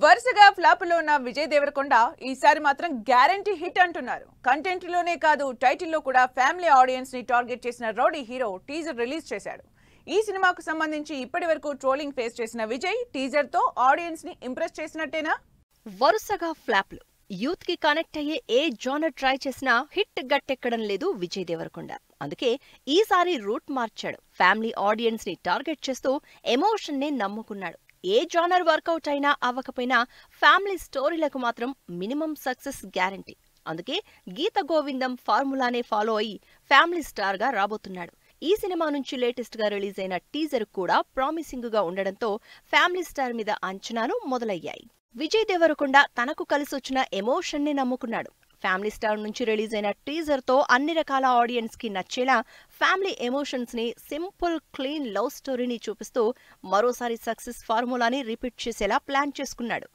వరుసగా ఫ్లాపులో ఉన్న విజయ్ దేవరకొండ ఈసారి మాత్రం గ్యారంటీ హిట్ అంటున్నారు. కంటెంట్ లోనే కాదు టైటిల్లో కూడా ఫ్యామిలీ ఆడియన్స్ ని టార్గెట్ చేసిన రౌడీ హీరో టీజర్ రిలీజ్ చేశాడు. ఈ సినిమాకు సంబంధించి ఇప్పటివరకు ట్రోలింగ్ ఫేస్ చేసిన విజయ్ టీజర్ తో ఆడియన్స్ ని ఇంప్రెస్ చేసినట్టేనా? వరుసగా ఫ్లాప్లు యూత్ కి కనెక్ట్ అయ్యే ఏ జానర్ ట్రై చేసినా హిట్ గట్టెక్కడం లేదు విజయ్ దేవరకొండ. అందుకే ఈసారి రూట్ మార్చాడు. ఫ్యామిలీ ఆడియన్స్ ని టార్గెట్ చేస్తూ ఎమోషన్ ని నమ్ముకున్నాడు. ఏ జానర్ వర్కౌట్ అయినా అవ్వకపోయినా ఫ్యామిలీ స్టోరీలకు మాత్రం మినిమం సక్సెస్ గ్యారంటీ. అందుకే గీత గోవిందం ఫార్ములానే ఫాలో అయ్యి ఫ్యామిలీ స్టార్ గా రాబోతున్నాడు. ఈ సినిమా నుంచి లేటెస్ట్ గా రిలీజ్ అయిన టీజర్ కూడా ప్రామిసింగ్ గా ఉండడంతో ఫ్యామిలీ స్టార్ మీద అంచనాలు మొదలయ్యాయి. విజయ్ దేవరకొండ తనకు కలిసొచ్చిన ఎమోషన్ ని నమ్ముకున్నాడు. ఫ్యామిలీ స్టార్ నుంచి రిలీజ్ అయిన టీజర్ తో అన్ని రకాల ఆడియన్స్ కి నచ్చేలా ఫ్యామిలీ ఎమోషన్స్ ని సింపుల్ క్లీన్ లవ్ స్టోరీని చూపిస్తూ మరోసారి సక్సెస్ ఫార్ములాని రిపీట్ చేసేలా ప్లాన్ చేసుకున్నాడు.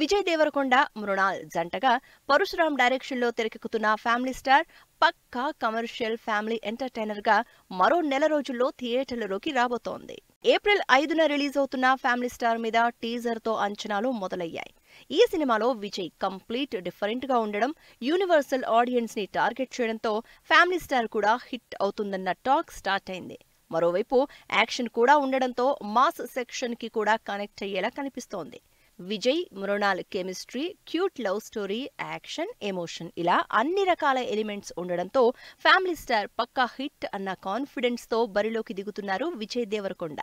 విజయ్ దేవరకొండ మృణాల్ జంటగా పరశురామ్ డైరెక్షన్ లో తెరకెక్కుతున్న ఫ్యామిలీ స్టార్ పక్కా కమర్షియల్ ఫ్యామిలీ ఎంటర్టైనర్ గా మరో నెల రోజుల్లో థియేటర్లలోకి రాబోతోంది. ఏప్రిల్ 5న రిలీజ్ అవుతున్న ఫ్యామిలీ స్టార్ మీద టీజర్ తో అంచనాలు మొదలయ్యాయి. ఈ సినిమాలో విజయ్ కంప్లీట్ డిఫరెంట్ గా ఉండడం, యూనివర్సల్ ఆడియన్స్ ని టార్గెట్ చేయడంతో ఫ్యామిలీ స్టార్ కూడా హిట్ అవుతుందన్న టాక్ స్టార్ట్ అయింది. మరోవైపు యాక్షన్ కూడా ఉండడంతో మాస్ సెక్షన్ కి కూడా కనెక్ట్ అయ్యేలా కనిపిస్తోంది. Vijay Mrunal chemistry, cute love story, action, emotion ఇలా అన్ని రకాల ఎలిమెంట్స్ ఉండడంతో ఫ్యామిలీ స్టార్ పక్కా హిట్ అన్న కాన్ఫిడెన్స్ తో బరిలోకి దిగుతున్నారు విజయ్ దేవరకొండ.